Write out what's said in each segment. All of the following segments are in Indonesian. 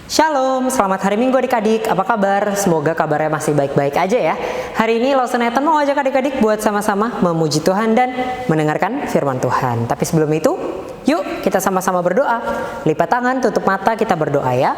Shalom, selamat hari Minggu adik-adik. Apa kabar? Semoga kabarnya masih baik-baik aja ya. Hari ini Lawson Nathan mau ajak adik-adik buat sama-sama memuji Tuhan dan mendengarkan firman Tuhan. Tapi sebelum itu, yuk kita sama-sama berdoa. Lipat tangan, tutup mata, kita berdoa ya.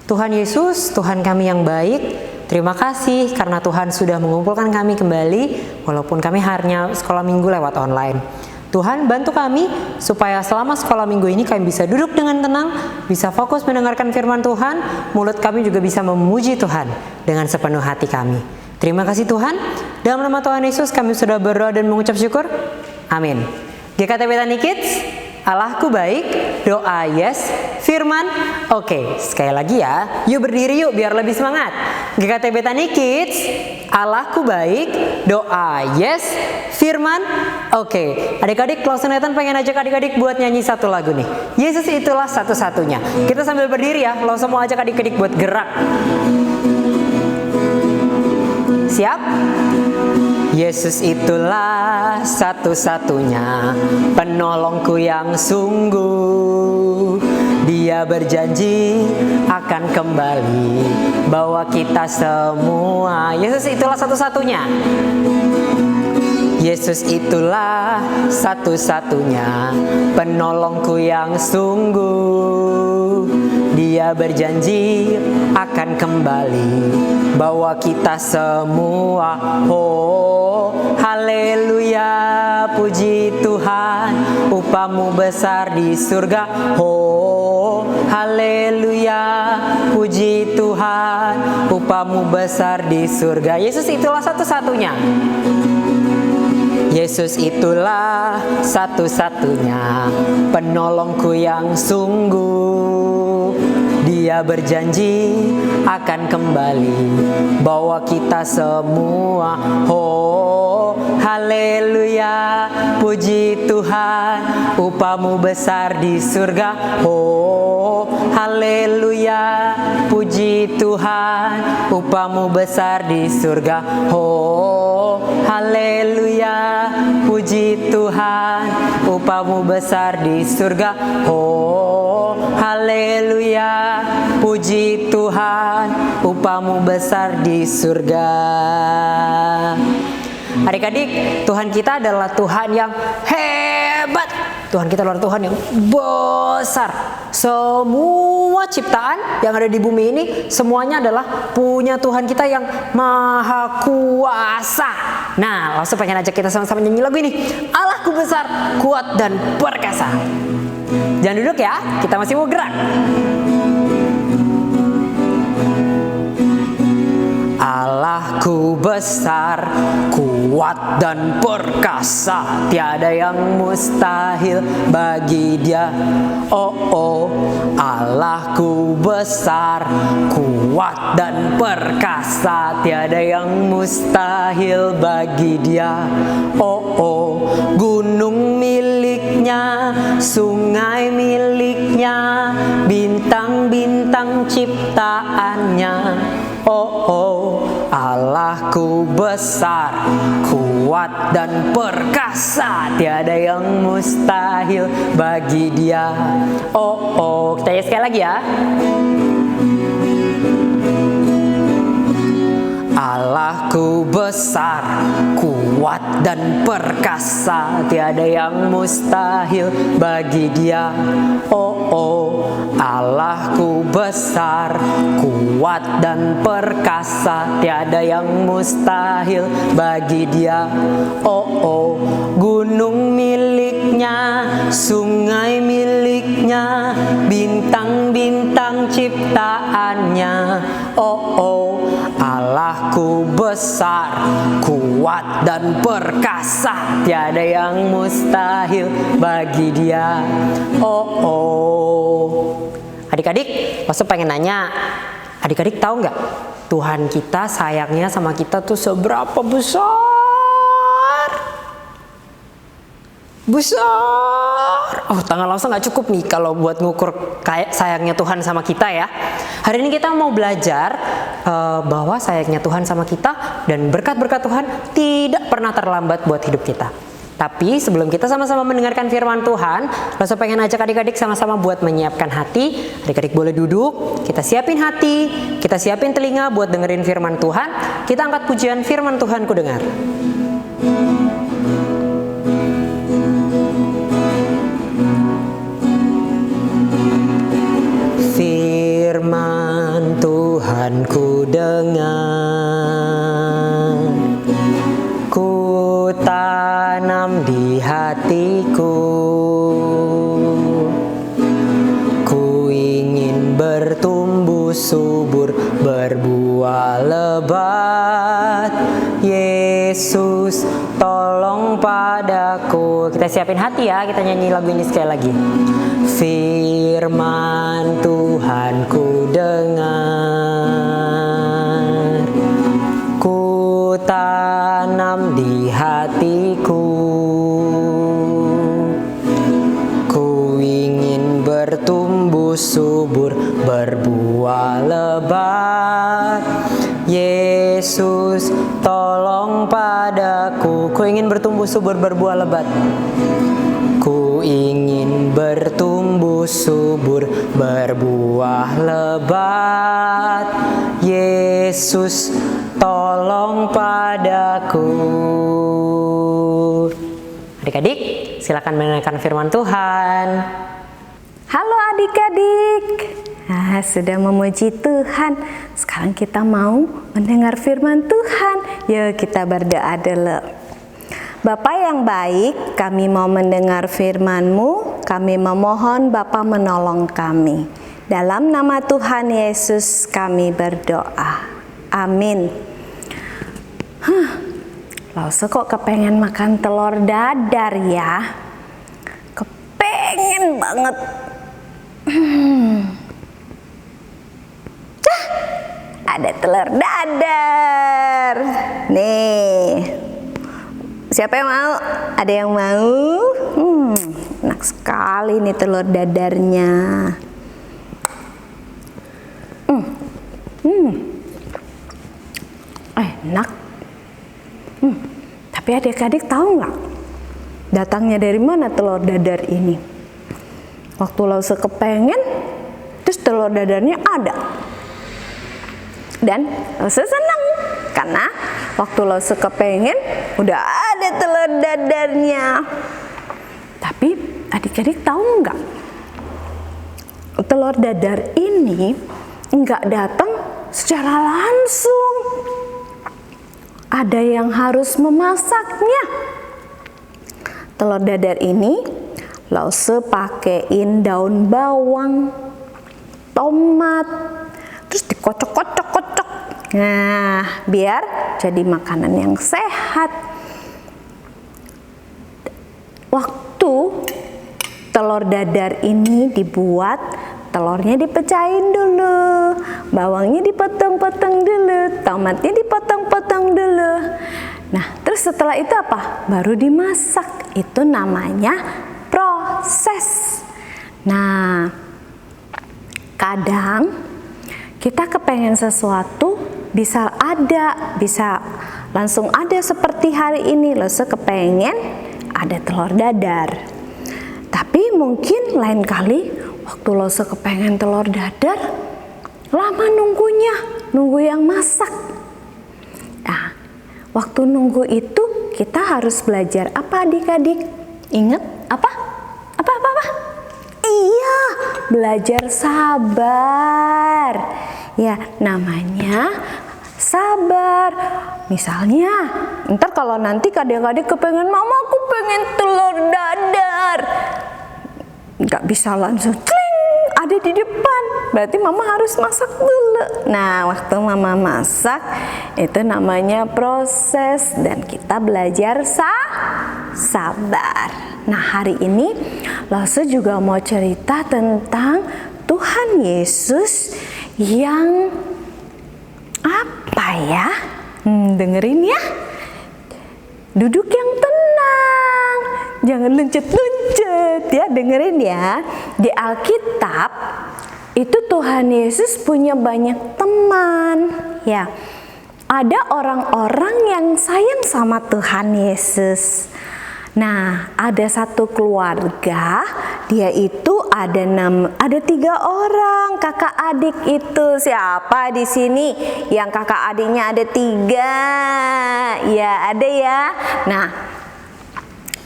Tuhan Yesus, Tuhan kami yang baik, terima kasih karena Tuhan sudah mengumpulkan kami kembali walaupun kami hanya sekolah minggu lewat online. Tuhan bantu kami supaya selama sekolah minggu ini kami bisa duduk dengan tenang, bisa fokus mendengarkan firman Tuhan, mulut kami juga bisa memuji Tuhan dengan sepenuh hati kami. Terima kasih Tuhan, dalam nama Tuhan Yesus kami sudah berdoa dan mengucap syukur. Amin. GKT Bethany Kids, Allahku baik, doa yes, firman oke. Sekali lagi ya, yuk berdiri yuk biar lebih semangat. GKT Bethany Kids, Allahku baik, doa yes, firman oke. Adik-adik, Lawson Nathan pengen ajak adik-adik buat nyanyi satu lagu nih. Yesus itulah satu-satunya. Kita sambil berdiri ya, Lawson mau ajak adik-adik buat gerak. Siap? Yesus itulah satu-satunya penolongku yang sungguh. Dia berjanji akan kembali bawa kita semua. Yesus itulah satu-satunya. Yesus itulah satu-satunya penolongku yang sungguh. Dia berjanji akan kembali bawa kita semua. Oh, haleluya, puji Tuhan, upahmu besar di surga. Oh, haleluya, puji Tuhan, upahmu besar di surga. Yesus itulah satu-satunya. Yesus itulah satu-satunya penolongku yang sungguh. Dia berjanji akan kembali bawa kita semua. Oh, haleluya, puji Tuhan, upahmu besar di surga. Oh, haleluya, puji Tuhan, upahmu besar di surga. Oh, haleluya, puji Tuhan, upahmu besar di surga. Oh, haleluya, puji Tuhan, upahmu besar di surga. Adik-adik, Tuhan kita adalah Tuhan yang hebat. Tuhan kita adalah Tuhan yang besar. Semua ciptaan yang ada di bumi ini semuanya adalah punya Tuhan kita yang maha kuasa. Nah, langsung pengen ajak kita sama-sama nyanyi lagu ini. Allahku besar, kuat dan perkasa. Jangan duduk ya, kita masih mau gerak. Allahku besar, kuat dan perkasa, tiada yang mustahil bagi Dia. Oh oh, Allahku besar, kuat dan perkasa, tiada yang mustahil bagi Dia. Oh oh, gunung miliknya, sungai miliknya, bintang-bintang ciptaannya. Oh oh, Allahku besar, kuat dan perkasa, tiada yang mustahil bagi Dia. Oh oh, kita lihat sekali lagi ya. Allahku besar, kuat dan perkasa, tiada yang mustahil bagi Dia. Oh oh, Allahku besar, kuat dan perkasa, tiada yang mustahil bagi Dia. Oh oh, gunung miliknya, sungai miliknya, bintang-bintang ciptaannya. Oh oh, Allahku besar, kuat dan perkasa, tiada yang mustahil bagi Dia. Oh oh. Adik-adik, maksud pengen nanya, adik-adik tahu nggak Tuhan kita sayangnya sama kita tuh seberapa besar? Besar. Oh, tangan langsung nggak cukup nih kalau buat ngukur kayak sayangnya Tuhan sama kita ya. Hari ini kita mau belajar bahwa sayangnya Tuhan sama kita dan berkat-berkat Tuhan tidak pernah terlambat buat hidup kita. Tapi sebelum kita sama-sama mendengarkan firman Tuhan, Lause pengen ajak adik-adik sama-sama buat menyiapkan hati. Adik-adik boleh duduk, kita siapin hati, kita siapin telinga buat dengerin firman Tuhan. Kita angkat pujian firman Tuhan ku dengar. Firman Tuhan ku dengar, ku tanam di hatiku, ku ingin bertumbuh subur, berbuah lebat. Yesus tolong padaku. Kita siapin hati ya, kita nyanyi lagu ini sekali lagi. Firman Tuhan ku dengar, ku tanam di hatiku, ku ingin bertumbuh subur, berbuah lebat. Yesus tolong padaku. Ku ingin bertumbuh subur, berbuah lebat. Ku ingin bertumbuh subur, berbuah lebat. Yesus tolong padaku. Adik-adik, silakan mendengarkan firman Tuhan. Halo adik-adik, sudah memuji Tuhan. Sekarang kita mau mendengar firman Tuhan. Yuk kita berdoa dulu. Bapa yang baik, kami mau mendengar firman-Mu. Kami memohon Bapa menolong kami. Dalam nama Tuhan Yesus kami berdoa. Amin. Lause kok kepengen makan telur dadar ya? Kepengen banget. Ada telur dadar. Nih. Siapa yang mau? Ada yang mau? Enak sekali nih telur dadarnya. Enak. Tapi adik-adik tahu nggak? Datangnya dari mana telur dadar ini? Waktu Lause kepengen, terus telur dadarnya ada. Dan Lause senang karena waktu Lause kepengen udah ada telur dadarnya. Tapi adik-adik tahu nggak? Telur dadar ini nggak datang secara langsung. Ada yang harus memasaknya. Telur dadar ini Lause pakein daun bawang, tomat, terus dikocok-kocok-kocok. Nah, biar jadi makanan yang sehat. Waktu telur dadar ini dibuat, telurnya dipecahin dulu, bawangnya dipotong-potong dulu, tomatnya dipotong-potong dulu. Nah, terus setelah itu apa? Baru dimasak. Itu namanya proses. Nah, kadang kita kepengen sesuatu bisa ada, bisa langsung ada seperti hari ini. Lause kepengen ada telur dadar. Tapi mungkin lain kali waktu Lause kepengen telur dadar, lama nunggunya, nunggu yang masak. Nah, waktu nunggu itu kita harus belajar apa adik-adik? Ingat apa? Apa? Iya, belajar sabar. Ya, namanya sabar. Misalnya, ntar kalau nanti adik-adik kepengen, mama aku pengen telur dadar, nggak bisa langsung ada di depan, berarti mama harus masak dulu. Nah, waktu mama masak itu namanya proses dan kita belajar sabar. Nah, hari ini Lause juga mau cerita tentang Tuhan Yesus yang apa ya? Dengerin ya. Duduk yang tenang, jangan luncet-luncet ya, dengerin ya. Di Alkitab itu Tuhan Yesus punya banyak teman ya. Ada orang-orang yang sayang sama Tuhan Yesus. Nah, ada satu keluarga, dia itu ada 3 orang kakak adik itu. Siapa di sini yang kakak adiknya ada 3? Ya, ada ya. Nah,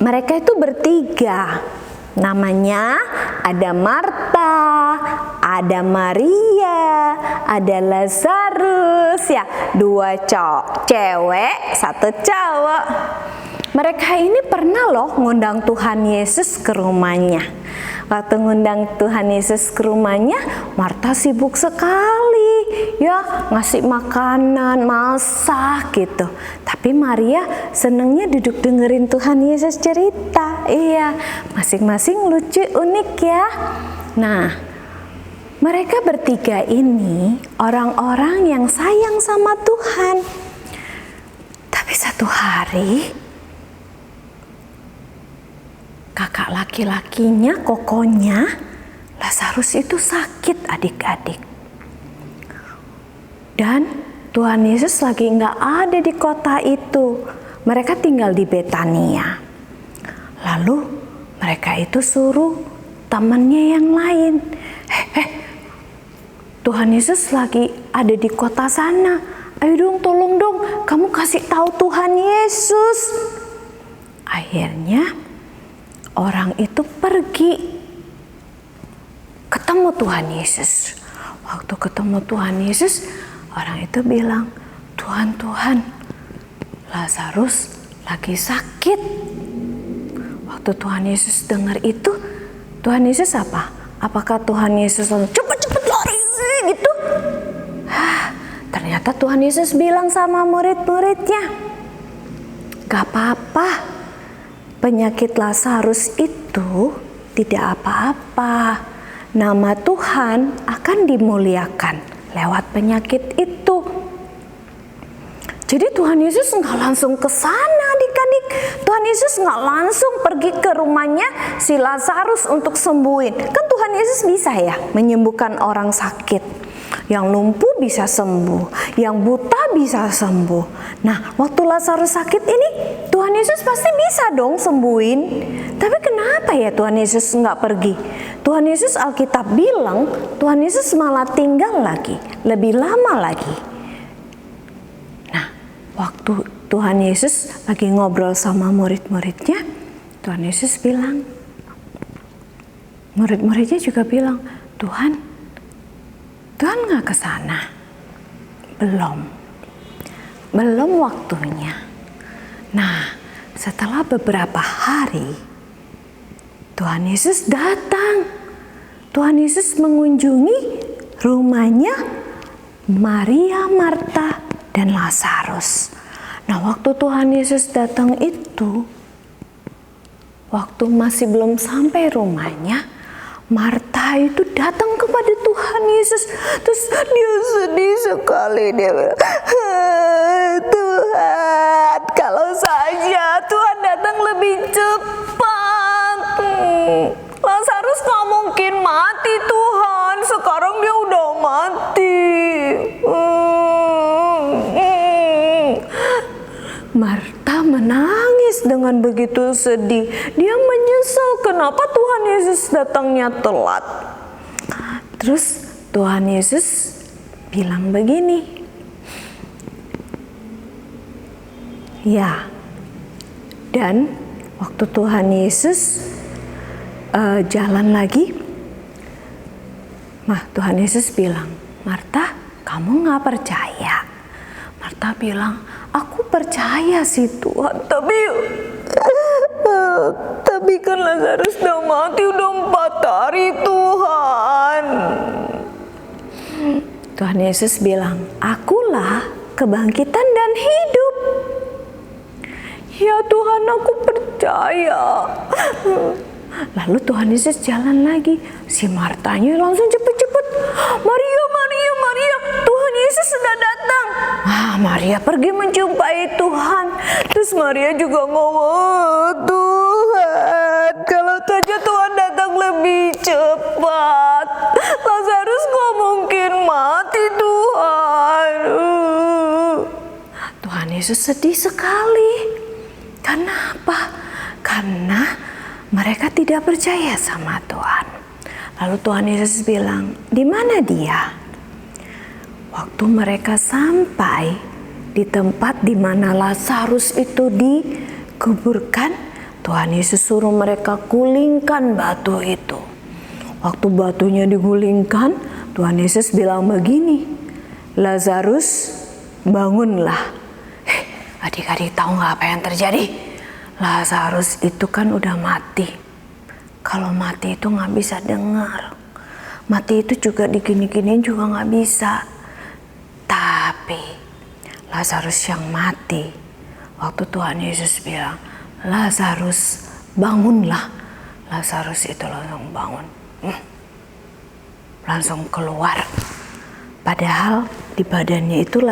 mereka itu bertiga. Namanya ada Marta, ada Maria, ada Lazarus ya. 2 cewek, 1 cowok. Mereka ini pernah loh ngundang Tuhan Yesus ke rumahnya. Waktu ngundang Tuhan Yesus ke rumahnya, Marta sibuk sekali ya, ngasih makanan, masak gitu. Tapi Maria senengnya duduk dengerin Tuhan Yesus cerita. Iya, masing-masing lucu, unik ya. Nah, mereka bertiga ini orang-orang yang sayang sama Tuhan. Tapi satu hari kakak laki-lakinya, kokonya, Lazarus itu sakit adik-adik. Dan Tuhan Yesus lagi nggak ada di kota itu. Mereka tinggal di Betania. Lalu mereka itu suruh temannya yang lain. Tuhan Yesus lagi ada di kota sana. Ayo dong, tolong dong, kamu kasih tahu Tuhan Yesus. Akhirnya orang itu pergi ketemu Tuhan Yesus. Waktu ketemu Tuhan Yesus, orang itu bilang, Tuhan, Lazarus lagi sakit. Waktu Tuhan Yesus dengar itu, Tuhan Yesus apa? Apakah Tuhan Yesus langsung cepet lari gitu? Ternyata Tuhan Yesus bilang sama murid-muridnya, gak apa-apa. Penyakit Lazarus itu tidak apa-apa. Nama Tuhan akan dimuliakan lewat penyakit itu. Jadi Tuhan Yesus nggak langsung ke sana adik-adik. Tuhan Yesus nggak langsung pergi ke rumahnya si Lazarus untuk sembuhin. Kan Tuhan Yesus bisa ya menyembuhkan orang sakit. Yang lumpuh bisa sembuh, yang buta bisa sembuh. Nah, waktu Lazarus sakit ini, Tuhan Yesus pasti bisa dong sembuhin. Tapi kenapa ya Tuhan Yesus nggak pergi? Tuhan Yesus Alkitab bilang, Tuhan Yesus malah tinggal lagi, lebih lama lagi. Nah, waktu Tuhan Yesus lagi ngobrol sama murid-muridnya, Tuhan Yesus bilang, murid-muridnya juga bilang, Tuhan nggak ke sana? Belum waktunya. Nah, setelah beberapa hari, Tuhan Yesus datang. Tuhan Yesus mengunjungi rumahnya Maria, Marta, dan Lazarus. Nah, waktu Tuhan Yesus datang itu, waktu masih belum sampai rumahnya, Marta itu datang kepada Tuhan Yesus. Terus dia sedih sekali. Dia bilang, Tuhan, kalau saja Tuhan datang lebih cepat. Lazarus gak mungkin mati Tuhan. Sekarang dia udah mati. Marta menangis dengan begitu sedih. Dia menyesal kenapa Tuhan Yesus datangnya telat. Terus Tuhan Yesus bilang begini, ya, dan waktu Tuhan Yesus jalan lagi, Tuhan Yesus bilang, Marta, kamu gak percaya? Marta bilang, aku percaya sih Tuhan, tapi kan Lazarus udah mati, udah 4 hari Tuhan. Tuhan Yesus bilang, akulah kebangkitan dan hidup. Ya Tuhan, aku percaya. Lalu Tuhan Yesus jalan lagi. Si Martanya langsung cepet-cepet, Maria, Tuhan Yesus sudah datang. Maria pergi menjumpai Tuhan. Terus Maria juga ngomong, Tuhan, kalau saja Tuhan datang lebih cepat, Lazarus gak mungkin mati Tuhan. Tuhan Yesus sedih sekali. Kenapa? karena mereka tidak percaya sama Tuhan. Lalu Tuhan Yesus bilang, "Di mana dia?" Waktu mereka sampai di tempat di mana Lazarus itu dikuburkan, Tuhan Yesus suruh mereka gulingkan batu itu. Waktu batunya digulingkan, Tuhan Yesus bilang begini, "Lazarus, bangunlah." Adik-adik tahu nggak apa yang terjadi? Lazarus itu kan udah mati. Kalau mati itu nggak bisa dengar. Mati itu juga digini-giniin juga nggak bisa. Tapi Lazarus yang mati, waktu Tuhan Yesus bilang, "Lazarus, bangunlah." Lazarus itu langsung bangun. Langsung keluar. Padahal di badannya itu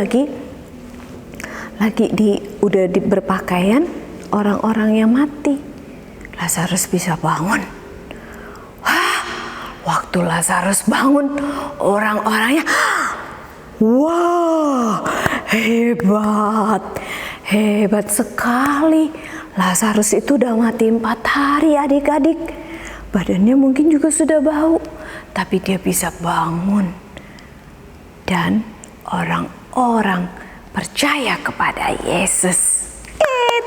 udah berpakaian orang-orang yang mati. Lazarus bisa bangun. Wah, waktu Lazarus bangun, orang-orangnya, wah, hebat sekali. Lazarus itu udah mati 4 hari adik-adik. Badannya mungkin juga sudah bau, tapi dia bisa bangun. Dan orang-orang percaya kepada Yesus.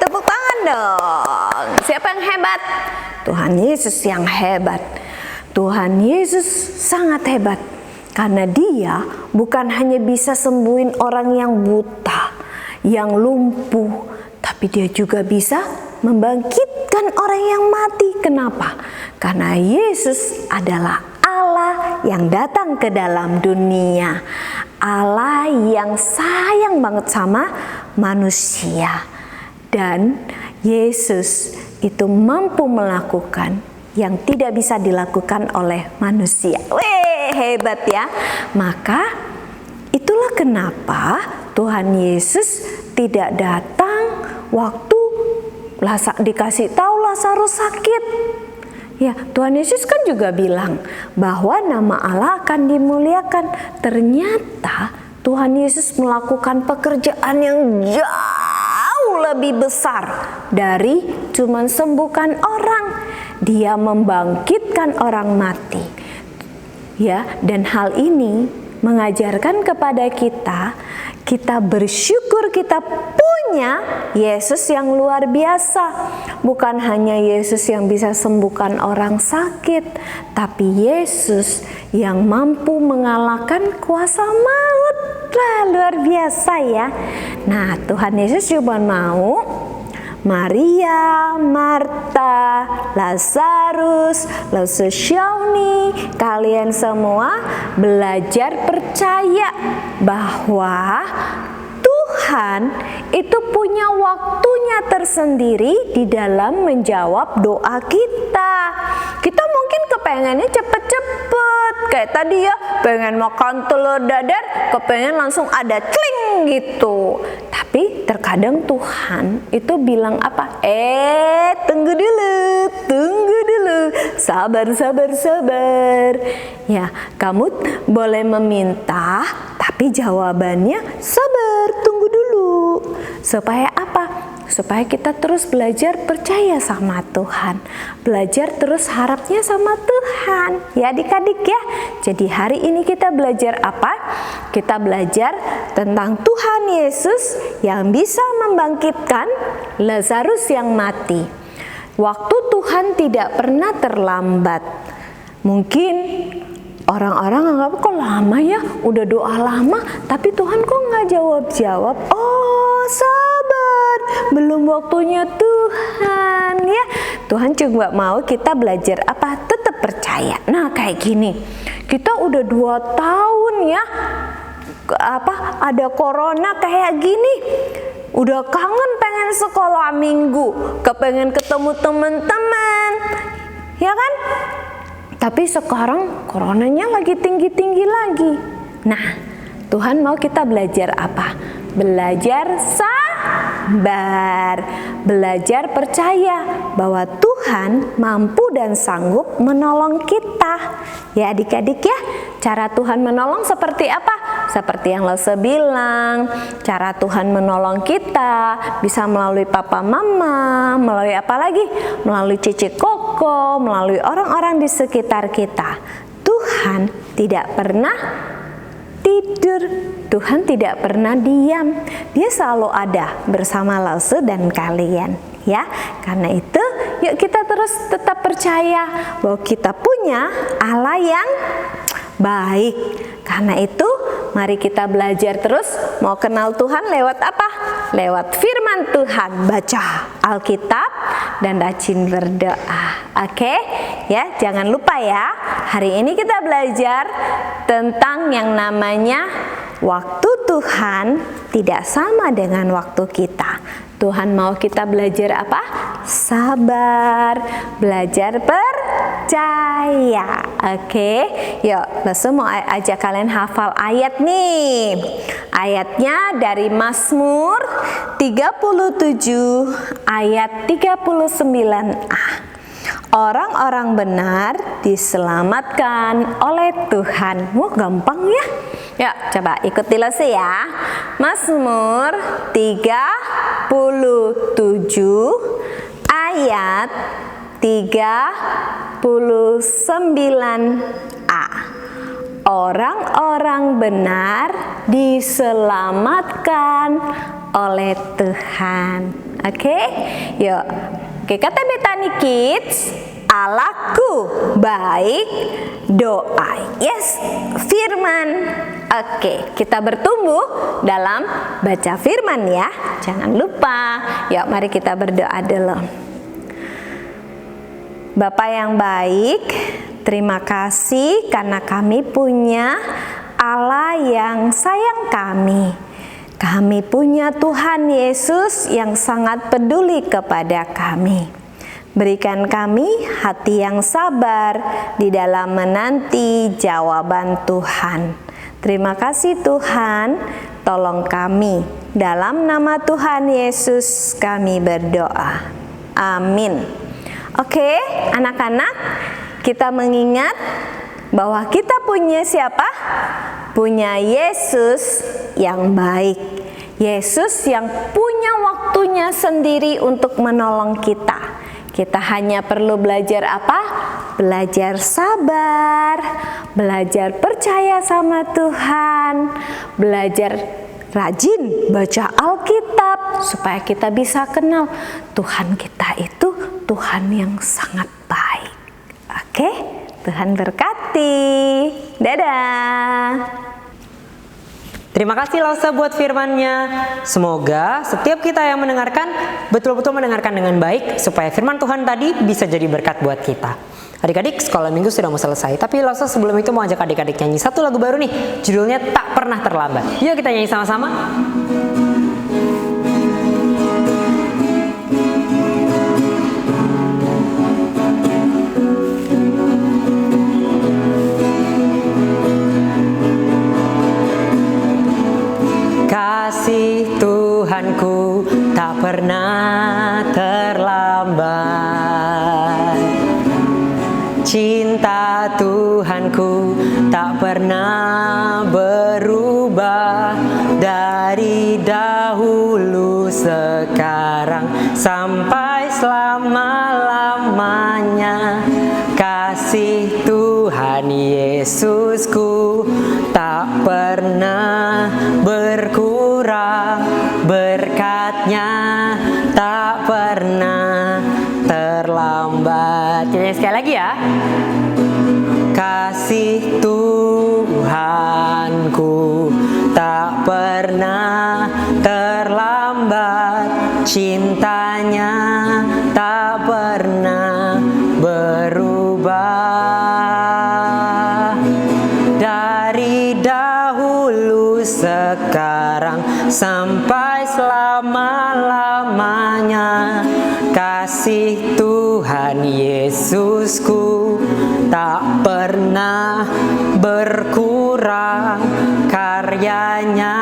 Tepuk tangan dong. Siapa yang hebat? Tuhan Yesus yang hebat. Tuhan Yesus sangat hebat. Karena dia bukan hanya bisa sembuhin orang yang buta, yang lumpuh, tapi dia juga bisa membangkitkan orang yang mati. Kenapa? Karena Yesus adalah Allah yang datang ke dalam dunia. Allah yang sayang banget sama manusia. Dan Yesus itu mampu melakukan yang tidak bisa dilakukan oleh manusia. Weh, hebat ya. Maka itulah kenapa Tuhan Yesus tidak datang waktu dikasih tahu Lazarus sakit. Ya, Tuhan Yesus kan juga bilang bahwa nama Allah akan dimuliakan. Ternyata Tuhan Yesus melakukan pekerjaan yang jauh lebih besar dari cuma sembuhkan orang. Dia membangkitkan orang mati. Ya, dan hal ini mengajarkan kepada kita bersyukur kita punya Yesus yang luar biasa. Bukan hanya Yesus yang bisa sembuhkan orang sakit, tapi Yesus yang mampu mengalahkan kuasa maut. Wah, luar biasa ya. Nah, Tuhan Yesus cuma mau Maria, Marta, Lazarus, Shawnee, kalian semua belajar percaya bahwa Tuhan itu punya waktunya tersendiri di dalam menjawab doa kita. Kita mungkin kepengennya cepet-cepet, kayak tadi ya, pengen makan telur dadar, kepengen langsung ada cling gitu. Tapi terkadang Tuhan itu bilang apa? Tunggu dulu, sabar. Ya, kamu boleh meminta, tapi jawabannya sabar, tunggu dulu. Supaya apa? Supaya kita terus belajar percaya sama Tuhan, belajar terus harapnya sama Tuhan. Ya adik-adik ya. Jadi hari ini kita belajar apa? Kita belajar tentang Tuhan Yesus yang bisa membangkitkan Lazarus yang mati. Waktu Tuhan tidak pernah terlambat. Mungkin orang-orang anggap kok lama ya, udah doa lama, tapi Tuhan kok nggak jawab-jawab. Oh sabar, belum waktunya Tuhan ya. Tuhan juga mau kita belajar apa? Tetap percaya. Nah kayak gini, kita udah 2 tahun ya, ada corona kayak gini. Udah kangen pengen sekolah minggu, kepengen ketemu teman-teman, ya kan? Tapi sekarang coronanya lagi tinggi-tinggi lagi. Nah, Tuhan mau kita belajar apa? Belajar sabar, belajar percaya bahwa Tuhan mampu dan sanggup menolong kita. Ya adik-adik ya, Cara Tuhan menolong seperti apa? Seperti yang Lose bilang, cara Tuhan menolong kita bisa melalui papa mama, melalui apa lagi? Melalui cici koko, melalui orang-orang di sekitar kita. Tuhan tidak pernah tidur, Tuhan tidak pernah diam. Dia selalu ada bersama Lose dan kalian, ya. Karena itu, yuk kita terus tetap percaya bahwa kita punya Allah yang baik. Karena itu, mari kita belajar terus mau kenal Tuhan lewat apa? Lewat firman Tuhan, baca Alkitab dan rajin berdoa. Oke? Ya, jangan lupa ya. Hari ini kita belajar tentang yang namanya waktu Tuhan tidak sama dengan waktu kita. Tuhan mau kita belajar apa? Sabar, belajar percaya. Oke, yuk, Lose mau ajak kalian hafal ayat nih. Ayatnya dari Mazmur 37 ayat 39a. Orang-orang benar diselamatkan oleh Tuhan. Wah, gampang ya. Yuk, coba ikuti Lose ya. Mazmur 37 ayat 39a. Orang-orang benar diselamatkan oleh Tuhan. Oke? Yuk. Oke, kata Betani Kids, Allahku baik, doa. Yes, firman. Oke, kita bertumbuh dalam baca firman ya. Jangan lupa. Yuk, mari kita berdoa dulu. Bapa yang baik, terima kasih karena kami punya Allah yang sayang kami. Kami punya Tuhan Yesus yang sangat peduli kepada kami. Berikan kami hati yang sabar di dalam menanti jawaban Tuhan. Terima kasih Tuhan, tolong kami. Dalam nama Tuhan Yesus kami berdoa. Amin. Oke, anak-anak, kita mengingat bahwa kita punya siapa? Punya Yesus yang baik. Yesus yang punya waktunya sendiri untuk menolong kita. Kita hanya perlu belajar apa? Belajar sabar, belajar percaya sama Tuhan, belajar rajin baca Alkitab supaya kita bisa kenal Tuhan kita itu Tuhan yang sangat baik. Oke? Tuhan berkati. Dadah. Terima kasih Lose buat firman-Nya. Semoga setiap kita yang mendengarkan betul-betul mendengarkan dengan baik supaya firman Tuhan tadi bisa jadi berkat buat kita. Adik-adik, sekolah minggu sudah mau selesai, tapi Lose sebelum itu mau ajak adik-adik nyanyi satu lagu baru nih, judulnya Tak Pernah Terlambat. Yuk kita nyanyi sama-sama. Kasih Tuhanku tak pernah terlambat. Cinta Tuhanku tak pernah berubah. Dari dahulu, sekarang, sampai selama-lamanya. Kasih Tuhan Yesusku tak pernah berkurang, berkat-Nya tak pernah terlambat. Kita sekali lagi ya. Kasih Tuhanku tak pernah terlambat, cintanya tak pernah berubah. Dari dahulu, sekarang, sampai selama-lamanya. Kasih Tuhan Yesusku tak pernah berkurang, karyanya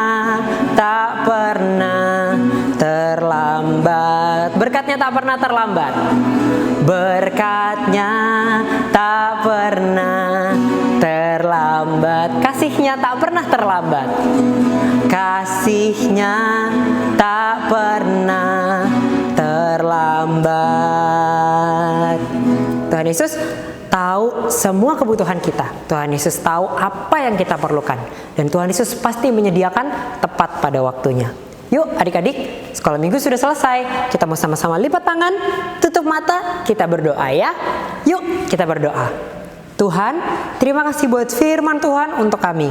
tak pernah terlambat. Berkatnya tak pernah terlambat. Berkatnya tak pernah terlambat. terlambat, kasih-Nya tak pernah terlambat. Kasih-Nya tak pernah terlambat. Tuhan Yesus tahu semua kebutuhan kita. Tuhan Yesus tahu apa yang kita perlukan. Dan Tuhan Yesus pasti menyediakan tepat pada waktunya. Yuk adik-adik, sekolah minggu sudah selesai. Kita mau sama-sama lipat tangan, tutup mata, kita berdoa ya. Yuk kita berdoa. Tuhan, terima kasih buat firman Tuhan untuk kami.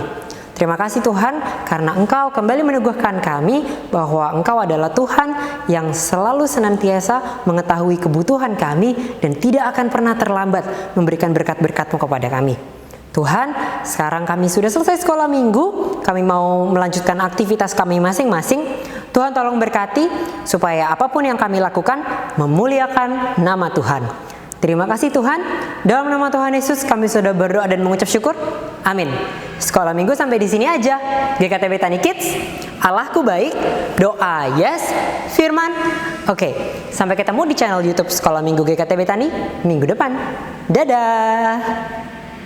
Terima kasih Tuhan karena Engkau kembali meneguhkan kami bahwa Engkau adalah Tuhan yang selalu senantiasa mengetahui kebutuhan kami dan tidak akan pernah terlambat memberikan berkat-berkat-Mu kepada kami. Tuhan, sekarang kami sudah selesai sekolah minggu, kami mau melanjutkan aktivitas kami masing-masing. Tuhan tolong berkati supaya apapun yang kami lakukan memuliakan nama Tuhan. Terima kasih Tuhan, dalam nama Tuhan Yesus kami sudah berdoa dan mengucap syukur. Amin. Sekolah minggu sampai di sini aja. GKTB Tani Kids, Allahku baik, doa yes, firman. Oke, sampai ketemu di channel YouTube Sekolah Minggu GKTB Tani minggu depan. Dadah.